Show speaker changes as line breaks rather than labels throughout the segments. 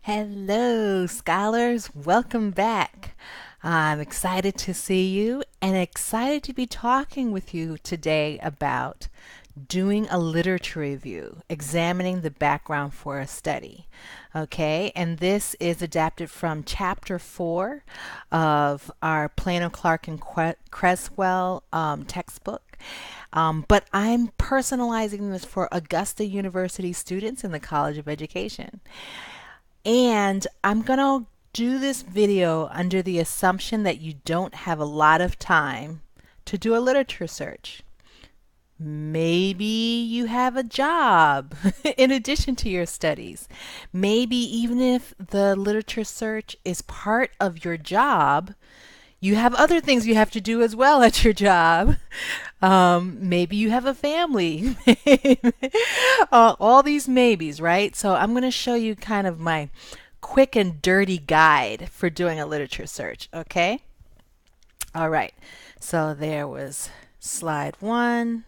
Hello, scholars. Welcome back. I'm excited to see you and excited to be talking with you today about doing a literature review, examining the background for a study. Okay, and this is adapted from chapter 4 of our Plano Clark and Creswell textbook. But I'm personalizing this for Augusta University students in the College of Education. And I'm going to do this video under the assumption that you don't have a lot of time to do a literature search. Maybe you have a job in addition to your studies. Maybe even if the literature search is part of your job, you have other things you have to do as well at your job. Maybe you have a family. All these maybes, right? So I'm going to show you kind of my quick and dirty guide for doing a literature search, okay? All right. So there was slide 1.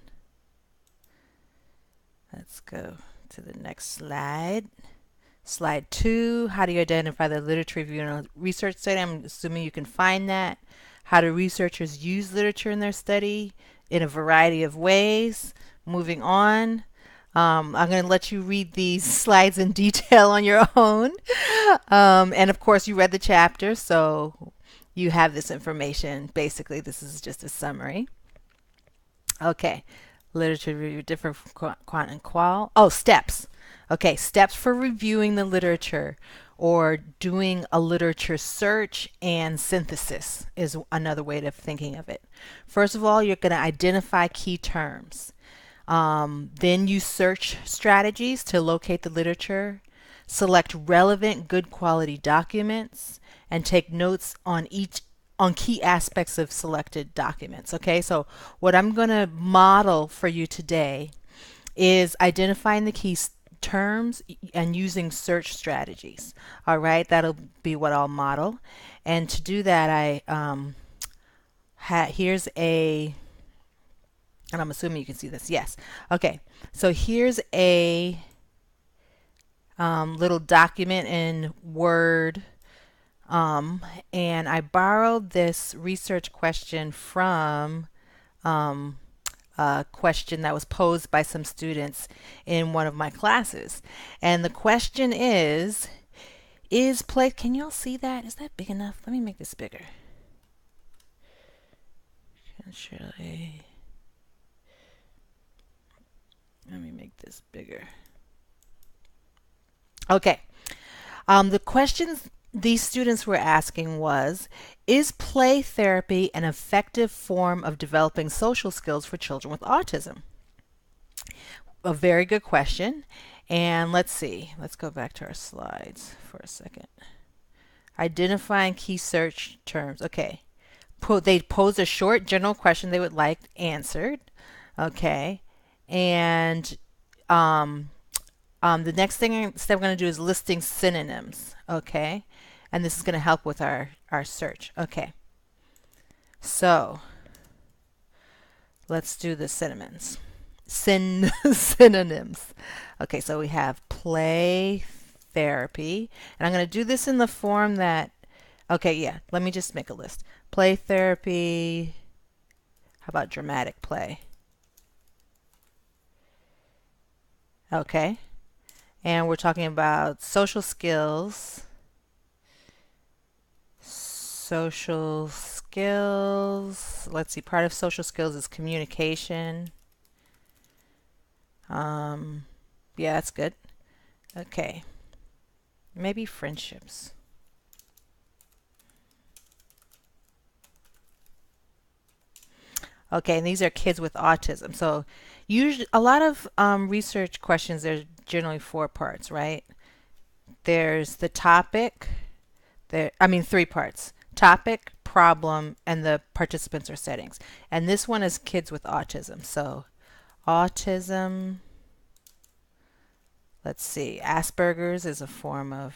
Let's go to the next slide. Slide 2, how do you identify the literature review in a research study? I'm assuming you can find that. How do researchers use literature in their study? In a variety of ways. Moving on. I'm going to let you read these slides in detail on your own. And of course, you read the chapter, so you have this information. Basically, this is just a summary. Okay. Literature review, different from quant and qual. Oh, steps. Okay, steps for reviewing the literature or doing a literature search and synthesis is another way of thinking of it. First of all, you're going to identify key terms. Then use search strategies to locate the literature. Select relevant, good quality documents and take notes on key aspects of selected documents. Okay, so what I'm going to model for you today is identifying the key terms and using search strategies. All right, that'll be what I'll model. And to do that, here's a, and I'm assuming you can see this. Yes. Okay, so here's a little document in Word. And I borrowed this research question from a question that was posed by some students in one of my classes. And the question is play, can y'all see that? Is that big enough? Let me make this bigger. Surely. Let me make this bigger. Okay. The questions these students were asking was, is play therapy an effective form of developing social skills for children with autism? A very good question. And let's see. Let's go back to our slides for a second. Identifying key search terms. Okay. They posed a short general question they would like answered. Okay. And the next step we're going to do is listing synonyms. Okay. And this is going to help with our search. Okay. So let's do the synonyms. Synonyms. Okay, so we have play therapy. And I'm going to do this in the form that, okay, yeah, let me just make a list. Play therapy. How about dramatic play? Okay. And we're talking about social skills. Social skills. Let's see, part of social skills is communication. Yeah, that's good. Okay. Maybe friendships. Okay, and these are kids with autism. So usually a lot of research questions, there's generally 4 parts, right? There's the topic. I mean 3 parts. Topic, problem, and the participants or settings. And this one is kids with autism. So autism, let's see, Asperger's is a form of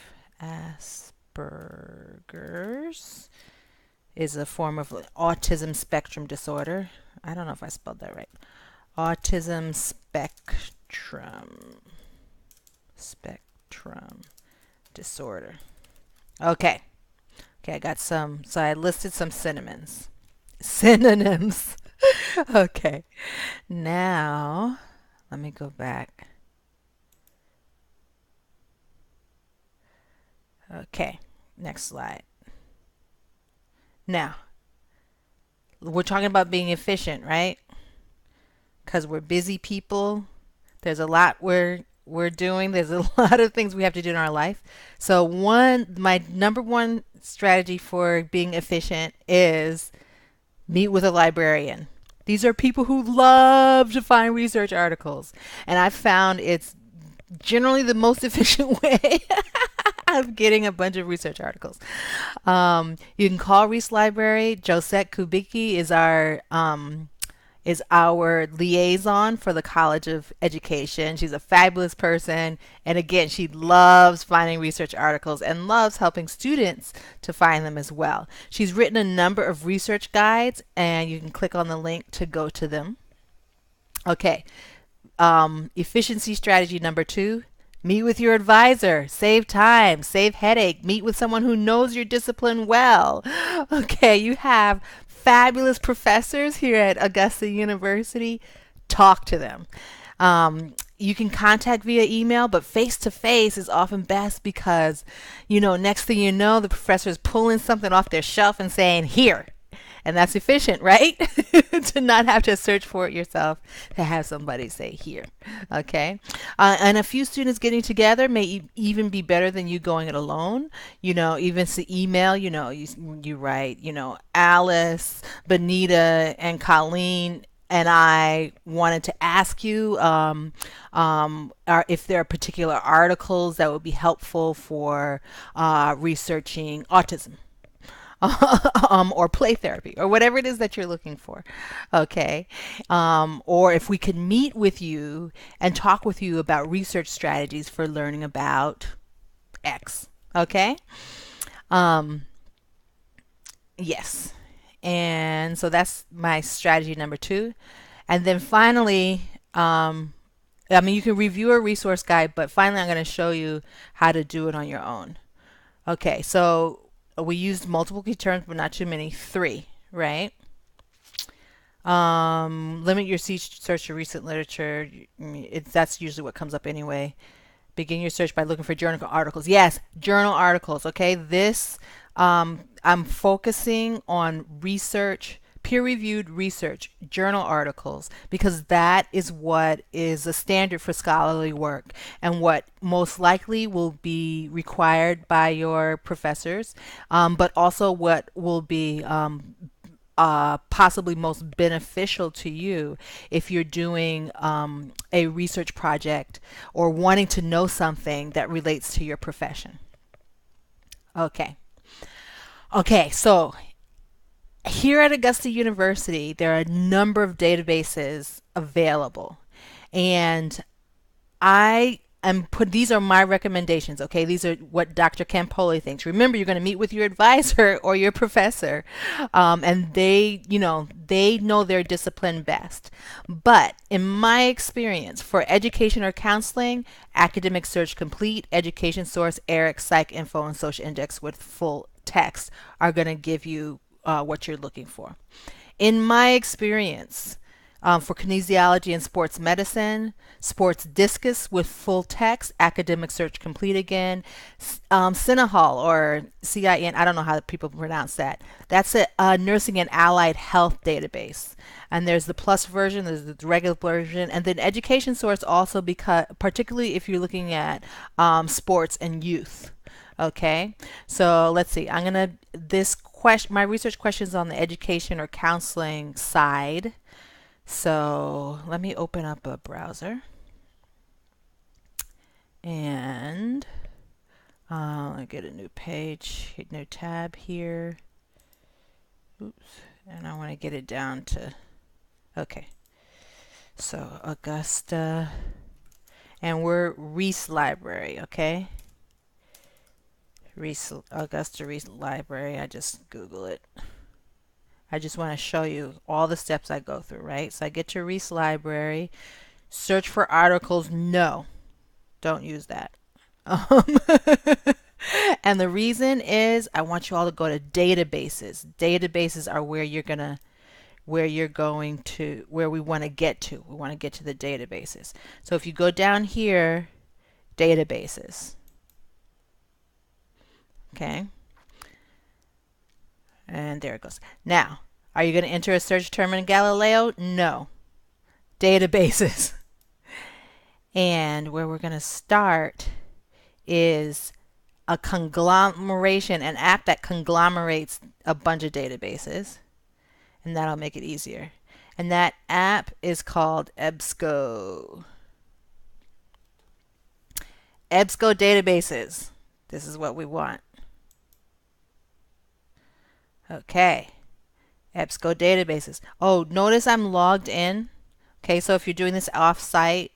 autism spectrum disorder. I don't know if I spelled that right. Autism spectrum. disorder. Okay. Okay, I got some. So I listed some synonyms. Synonyms. Okay. Now, let me go back. Okay. Next slide. Now, we're talking about being efficient, right? Because we're busy people. There's a lot we're doing. There's a lot of things we have to do in our life. So my number one strategy for being efficient is meet with a librarian. These are people who love to find research articles, and I've found it's generally the most efficient way of getting a bunch of research articles. You can call Reese Library. Josette Kubicki is our liaison for the College of Education. She's a fabulous person. And again, she loves finding research articles and loves helping students to find them as well. She's written a number of research guides, and you can click on the link to go to them. Okay. Efficiency strategy number 2. Meet with your advisor. Save time, save headache. Meet with someone who knows your discipline well. Okay, you have fabulous professors here at Augusta University. Talk to them. You can contact via email, but face to face is often best because, next thing you know, the professor is pulling something off their shelf and saying, here. And that's efficient, right? To not have to search for it yourself, to have somebody say here. Okay. And a few students getting together may even be better than you going it alone. Even to email, you write, Alice, Benita, and Colleen and I wanted to ask you if there are particular articles that would be helpful for researching autism. Or play therapy or whatever it is that you're looking for. Okay. Or if we could meet with you and talk with you about research strategies for learning about X. Okay. Yes. And so that's my strategy number 2. And then finally, you can review a resource guide, but finally I'm going to show you how to do it on your own. Okay. So we used multiple key terms, but not too many. 3, right? Limit your search to recent literature. That's usually what comes up anyway. Begin your search by looking for journal articles. Yes, journal articles. Okay, I'm focusing on research, peer-reviewed research, journal articles, because that is what is a standard for scholarly work and what most likely will be required by your professors, but also what will be possibly most beneficial to you if you're doing a research project or wanting to know something that relates to your profession. Okay. Okay, so here at Augusta University, there are a number of databases available, and these are my recommendations. Okay, these are what Dr. Campoli thinks. Remember, you're going to meet with your advisor or your professor, and they know their discipline best. But in my experience, for education or counseling, Academic Search Complete, Education Source, ERIC, Psych Info, and Social Index with full text are going to give you what you're looking for. In my experience, for kinesiology and sports medicine, Sports Discus with full text, Academic Search Complete again, Cinehall or CIN, I don't know how people pronounce that. That's a nursing and allied health database. And there's the plus version, there's the regular version, and then Education Source also, because particularly if you're looking at sports and youth. Okay, so let's see. My research questions on the education or counseling side. So let me open up a browser and I'll get a new page, hit new tab here. Oops, and I want to get it down to, okay. So Augusta, and we're Reese Library, okay? Augusta Reese Library. I just Google it. I just want to show you all the steps I go through, right? So I get to Reese Library, search for articles. No, don't use that. And the reason is I want you all to go to databases. Databases are where you're going to where we want to get to. We want to get to the databases. So if you go down here, databases. Okay. And there it goes. Now, are you going to enter a search term in Galileo? No. Databases. And where we're going to start is a conglomeration, an app that conglomerates a bunch of databases. And that'll make it easier. And that app is called EBSCO. EBSCO databases. This is what we want. Okay. EBSCO databases. Oh, notice I'm logged in. Okay, so if you're doing this off-site,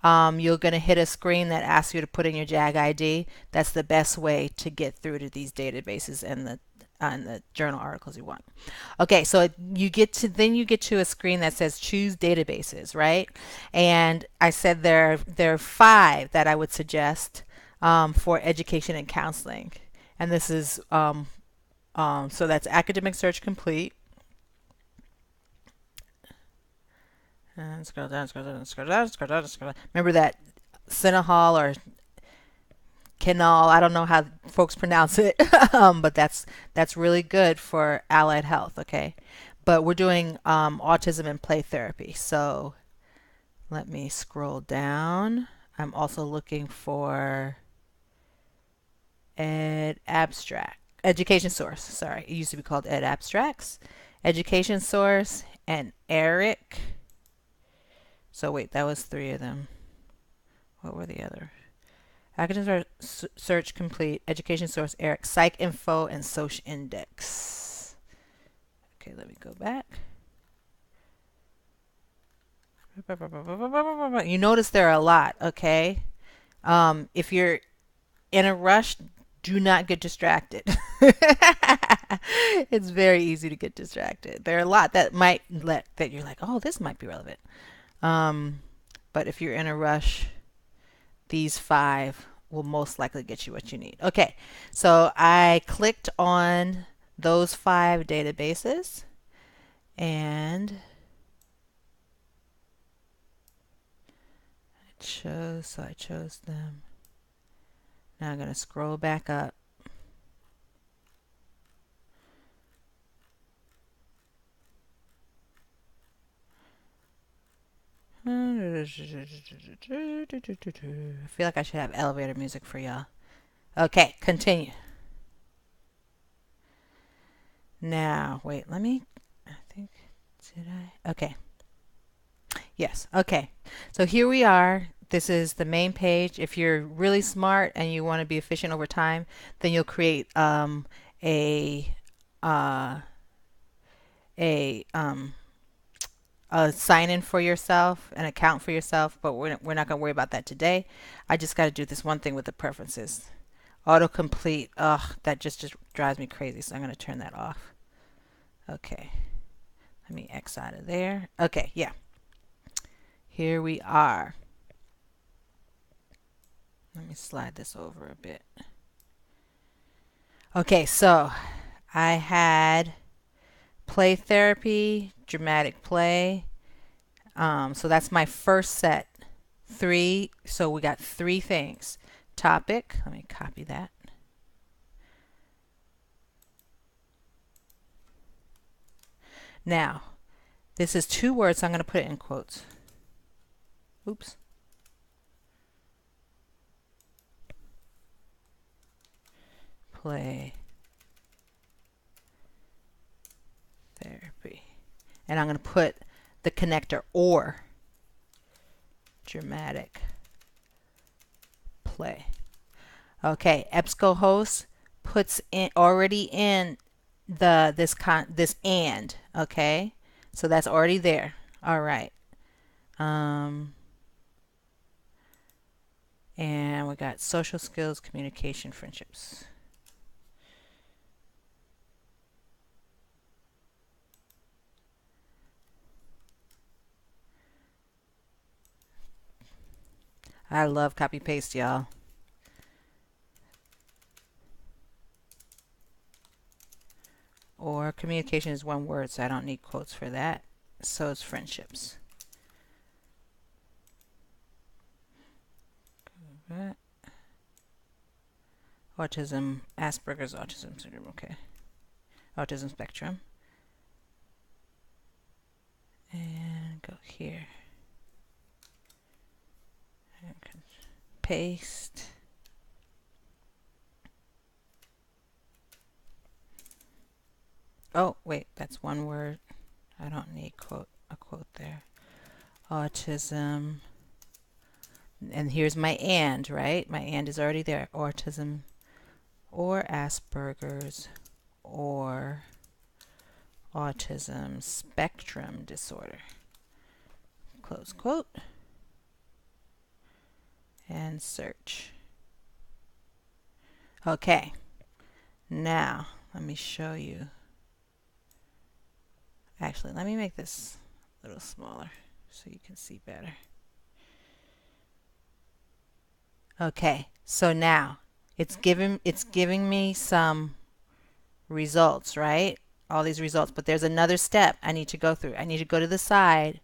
you're going to hit a screen that asks you to put in your JAG ID. That's the best way to get through to these databases and the journal articles you want. Okay, so you get to a screen that says choose databases, right? And I said there are 5 that I would suggest for education and counseling. And this is so that's Academic Search Complete. And scroll down, scroll down, scroll down, scroll down, scroll down. Remember that Cinehall or Canal, I don't know how folks pronounce it, but that's really good for allied health, okay? But we're doing autism and play therapy. So let me scroll down. I'm also looking for Education Source. Sorry, it used to be called Ed Abstracts. Education Source and ERIC. So wait, that was 3 of them. What were the other? Academic Search Complete, Education Source, ERIC, Psych Info, and Soc Index. Okay, let me go back. You notice there are a lot, okay? If you're in a rush, do not get distracted. It's very easy to get distracted. There are a lot that that you're like, oh, this might be relevant. But if you're in a rush, these 5 will most likely get you what you need. Okay, so I clicked on those 5 databases and I chose them. Now I'm going to scroll back up. I feel like I should have elevator music for y'all. Okay, continue. Now, wait, I think, did I? Okay. Yes, okay. So here we are. This is the main page. If you're really smart and you want to be efficient over time, then you'll create a sign in for yourself, an account for yourself, but we're not going to worry about that today. I just got to do this one thing with the preferences. Autocomplete, ugh, that just drives me crazy, so I'm going to turn that off. Okay, let me X out of there. Okay, yeah. Here we are. Let me slide this over a bit. Okay, so I had play therapy, dramatic play. So that's my first set. 3. So we got 3 things. Topic. Let me copy that. Now, this is 2 words, so I'm going to put it in quotes. Oops. Play therapy. And I'm going to put the connector or dramatic play. Okay, EBSCOhost puts in already in this and, okay? So that's already there. All right. And we got social skills, communication, friendships. I love copy paste, y'all. or communication is one word, so I don't need quotes for that. So it's friendships. Right. Autism, Asperger's autism syndrome, okay. Autism spectrum. And go here. And paste. Oh, wait, that's one word. I don't need a quote there. Autism. And here's my and, right? My and is already there. Autism or Asperger's or autism spectrum disorder. Close quote. And search. Okay. Now, let me show you. Actually, let me make this a little smaller so you can see better. Okay, so now it's giving me some results, right? All these results, but there's another step I need to go through. I need to go to the side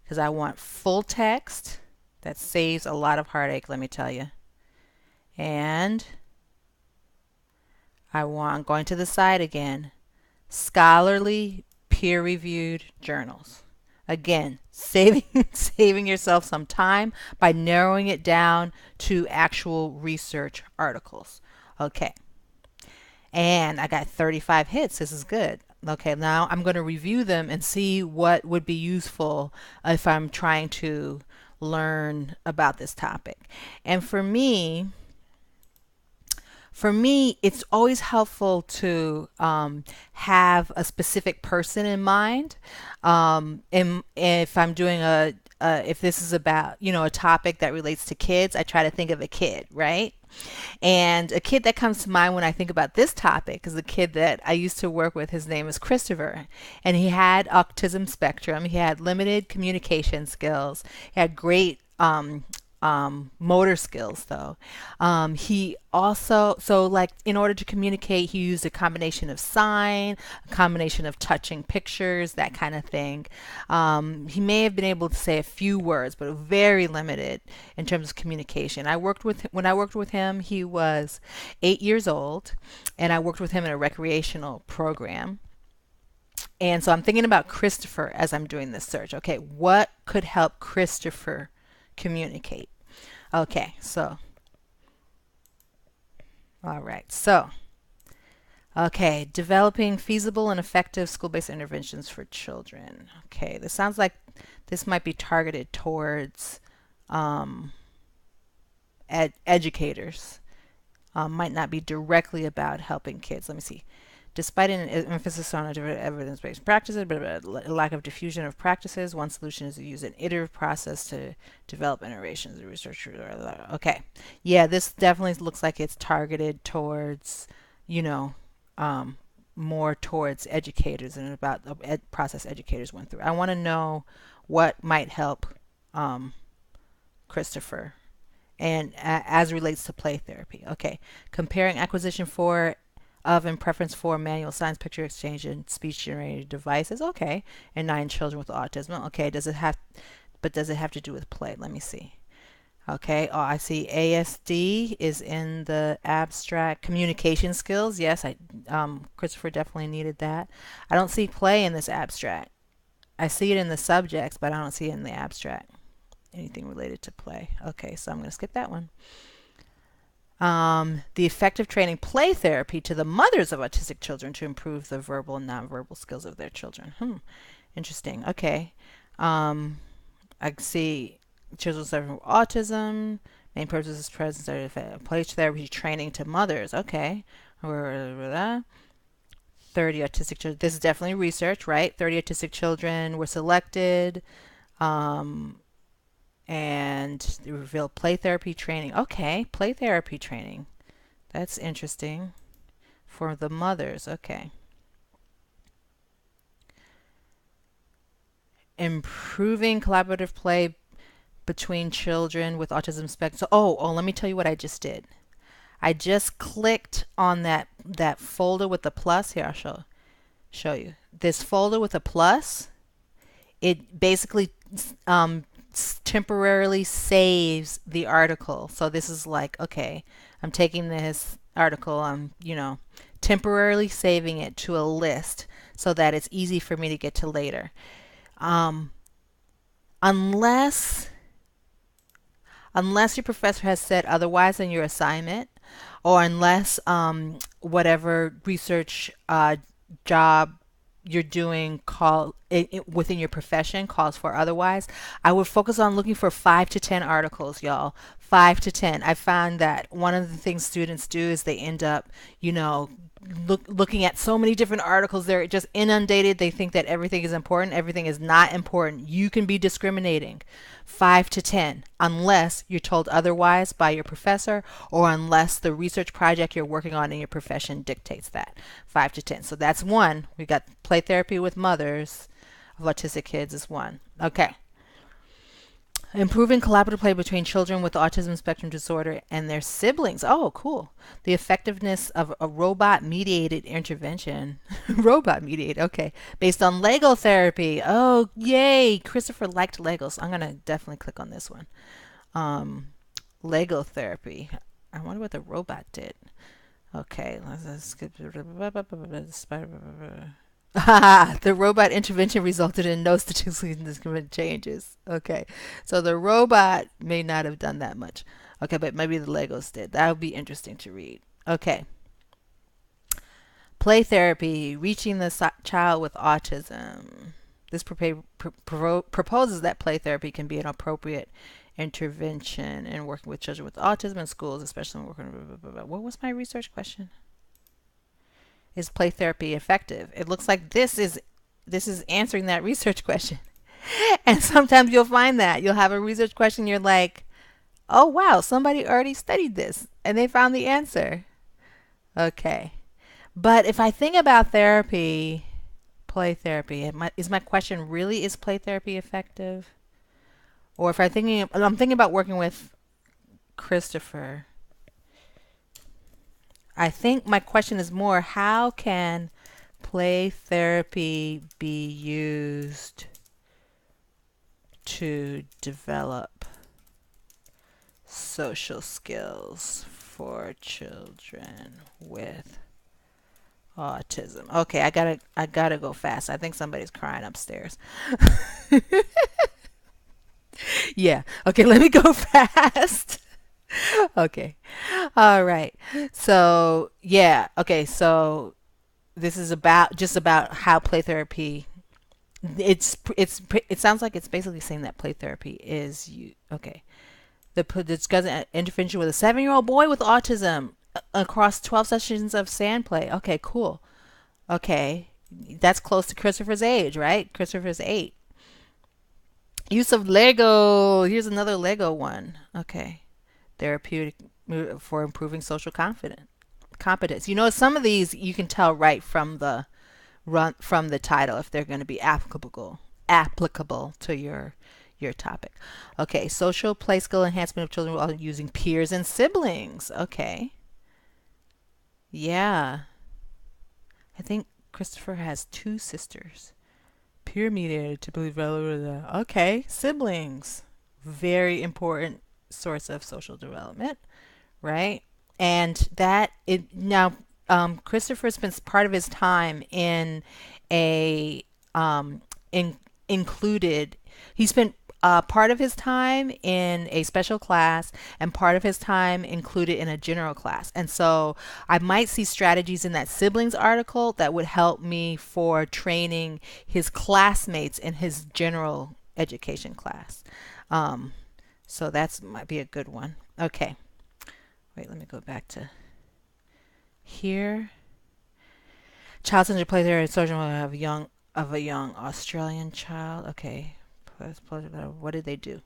because I want full text. That saves a lot of heartache, let me tell you. And I'm going to the side again. Scholarly peer-reviewed journals. Again, saving yourself some time by narrowing it down to actual research articles. Okay. And I got 35 hits. This is good. Okay, now I'm going to review them and see what would be useful if I'm trying to learn about this topic. And for me, it's always helpful to have a specific person in mind. And if I'm doing if this is about, a topic that relates to kids, I try to think of a kid, right? And a kid that comes to mind when I think about this topic is a kid that I used to work with. His name is Christopher, and he had autism spectrum. He had limited communication skills. He had great motor skills though. He also, in order to communicate, he used a combination of sign, a combination of touching pictures, that kind of thing. He may have been able to say a few words, but very limited in terms of communication. When I worked with him, he was 8 years old, and I worked with him in a recreational program. And so I'm thinking about Christopher as I'm doing this search. Okay, what could help Christopher communicate? Okay, so all right, so okay, developing feasible and effective school-based interventions for children. Okay, this sounds like this might be targeted towards educators. Might not be directly about helping kids. Let me see. Despite an emphasis on evidence-based practices, but a lack of diffusion of practices, one solution is to use an iterative process to develop iterations. The researchers are okay. Yeah, this definitely looks like it's targeted towards, more towards educators and about the process educators went through. I want to know what might help Christopher, and as relates to play therapy. Okay, comparing acquisition of and preference for manual signs, picture exchange, and speech generated devices. Okay, and 9 children with autism. Okay, does it have to do with play? Let me see. Okay, oh, I see ASD is in the abstract. Communication skills, yes, Christopher definitely needed that. I don't see play in this abstract. I see it in the subjects, but I don't see it in the abstract. Anything related to play. Okay, so I'm going to skip that one. The effective training play therapy to the mothers of autistic children to improve the verbal and nonverbal skills of their children. Interesting. Okay. I see children suffering from autism. Main purpose is presence play therapy training to mothers. Okay. 30 autistic children. This is definitely research, right? 30 autistic children were selected. And they reveal play therapy training. Okay, play therapy training. That's interesting. For the mothers, okay. Improving collaborative play between children with autism spectrum. So, let me tell you what I just did. I just clicked on that folder with the plus. Here, I'll show. Show you. This folder with a plus, it basically um, temporarily saves the article. So this is like, okay, I'm taking this article, I'm temporarily saving it to a list so that it's easy for me to get to later. Um, unless unless your professor has said otherwise in your assignment, or unless whatever research job you're doing within your profession calls for otherwise, I would focus on looking for 5 to 10 articles, y'all. 5 to 10. I found that one of the things students do is they end up, you know, looking at so many different articles. They're just inundated. They think that everything is important. Everything is not important. You can be discriminating. 5 to 10, unless you're told otherwise by your professor, or unless the research project you're working on in your profession dictates that. 5 to 10. So that's one. We got play therapy with mothers of autistic kids is one. Okay. Improving collaborative play between children with autism spectrum disorder and their siblings. Oh, cool. The effectiveness of a robot mediated intervention. Robot mediated, okay. Based on Lego therapy. Oh, yay. Christopher liked Legos. I'm going to definitely click on this one. Lego therapy. I wonder what the robot did. Okay, let's skip. The robot intervention resulted in no statistically significant changes. Okay, so the robot may not have done that much. Okay, but maybe the Legos did. That would be interesting to read. Okay. Play therapy, reaching the child with autism. This proposes that play therapy can be an appropriate intervention in working with children with autism in schools, especially when working. What was my research question? Is play therapy effective? It looks like this is answering that research question. And sometimes you'll find that you'll have a research question, you're like, oh wow, somebody already studied this and they found the answer. Okay. But if I think about therapy, play therapy, is my question really, is play therapy effective? Or if I'm thinking about working with Christopher, I think my question is more, how can play therapy be used to develop social skills for children with autism? Okay, I gotta go fast. I think somebody's crying upstairs. Yeah. Okay, let me go fast. Okay. All right. So, yeah. Okay, so this is about how play therapy, it sounds like it's basically saying that play therapy is you. Okay. Discussing intervention with a 7-year-old boy with autism across 12 sessions of sand play. Okay, cool. Okay. That's close to Christopher's age, right? Christopher's 8. Use of Lego. Here's another Lego one. Okay. Therapeutic for improving social competence. You know, some of these you can tell right from the title if they're going to be applicable to your topic. Okay, social play skill enhancement of children while using peers and siblings. Okay. Yeah. I think Christopher has 2 sisters. Peer mediated to believe relevant. Okay, siblings. Very important source of social development, right? And that it now Christopher spends part of his time in a included. He spent part of his time in a special class and part of his time included in a general class. And so I might see strategies in that siblings article that would help me for training his classmates in his general education class. So that's might be a good one. Okay. Wait, let me go back to here. Child-centered play therapy social of a young Australian child. Okay. What did they do?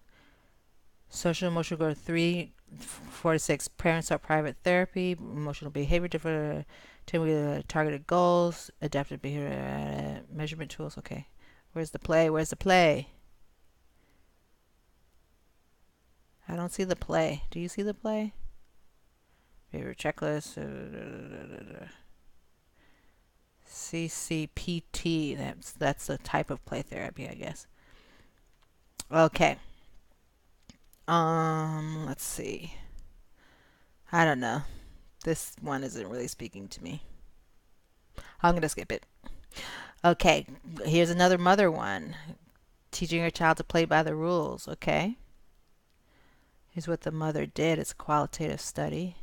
Social emotional growth 3, 4 to 6. Parents start private therapy. Emotional behavior different. Targeted goals. Adaptive behavior measurement tools. Okay. Where's the play? Where's the play? I don't see the play. Do you see the play? Favorite checklist. CCPT. That's a type of play therapy, I guess. Okay. Let's see. I don't know. This one isn't really speaking to me. I'm gonna skip it. Okay, here's another mother one. Teaching her child to play by the rules. Okay. Here's what the mother did. It's a qualitative study.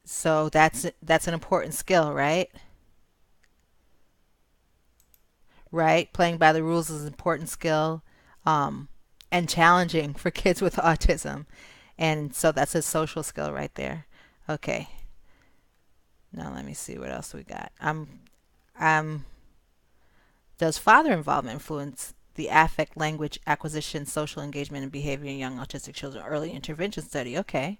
So that's an important skill, right? Right? Playing by the rules is an important skill, and challenging for kids with autism. And so that's a social skill right there. Okay. Now let me see what else we got. Does father involvement influence the affect, language acquisition, social engagement, and behavior in young autistic children? Early intervention study. Okay.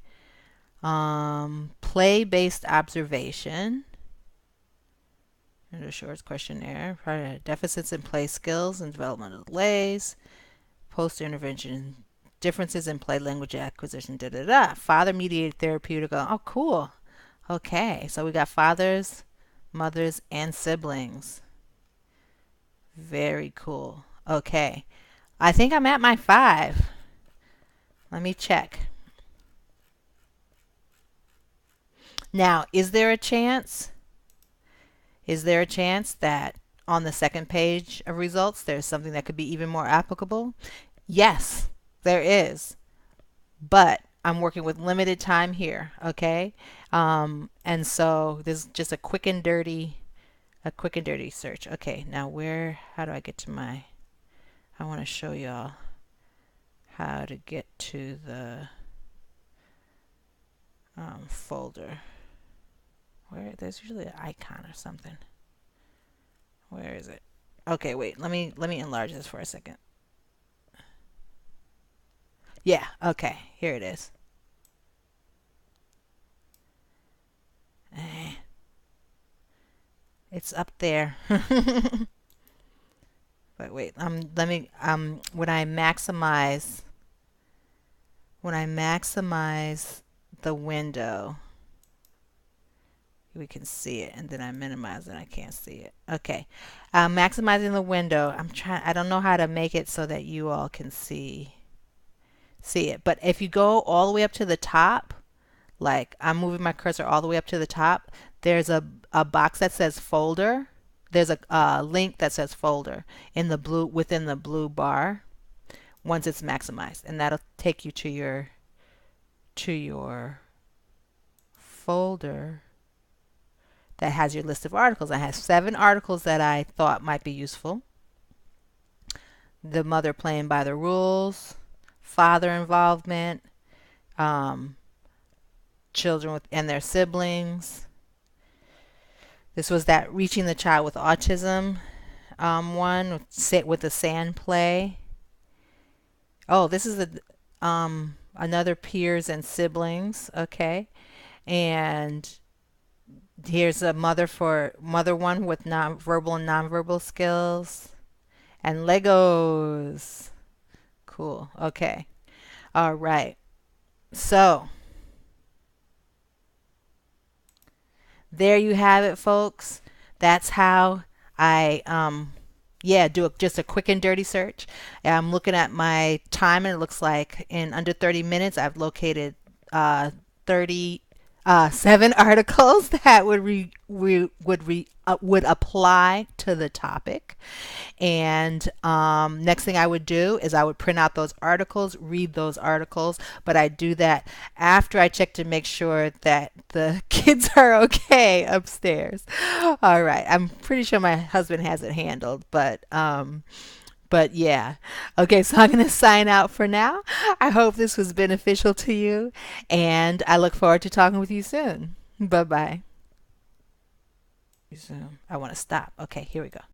Play-based observation. A short questionnaire. Deficits in play skills and developmental delays. Post-intervention differences in play language acquisition. Da da da. Father-mediated therapeutic. Oh, cool. Okay, so we got fathers, mothers, and siblings. Very cool. Okay, I think I'm at my 5. Let me check. Now, is there a chance? Is there a chance that on the second page of results there's something that could be even more applicable? Yes, there is. But I'm working with limited time here, okay? And so this is just a quick and dirty search. Okay, now how do I get to I want to show y'all how to get to the folder. There's usually an icon or something. Where is it? Okay, wait, let me enlarge this for a second. Yeah, okay, here it is. It's up there. But wait, when I maximize the window, we can see it, and then I minimize it, I can't see it. Okay, maximizing the window. I don't know how to make it so that you all can see it. But if you go all the way up to the top, like I'm moving my cursor all the way up to the top, there's a box that says folder. There's a link that says folder within the blue bar once it's maximized, and that'll take you to your folder that has your list of articles. I have 7 articles that I thought might be useful. The mother playing by the rules, father involvement, children and their siblings. This was that reaching the child with autism one with the sand play. Oh, this is another peers and siblings. Okay, and here's a mother one with verbal and nonverbal skills, and Legos. Cool. Okay. All right. So there you have it, folks. That's how I do just a quick and dirty search. I'm looking at my time, and it looks like in under 30 minutes I've located 7 articles that would apply to the topic. And next thing I would do is I would print out those articles, read those articles, but I do that after I check to make sure that the kids are okay upstairs. All right, I'm pretty sure my husband has it handled, but yeah. Okay, so I'm going to sign out for now. I hope this was beneficial to you, and I look forward to talking with you soon. Bye-bye. I want to stop. Okay, here we go.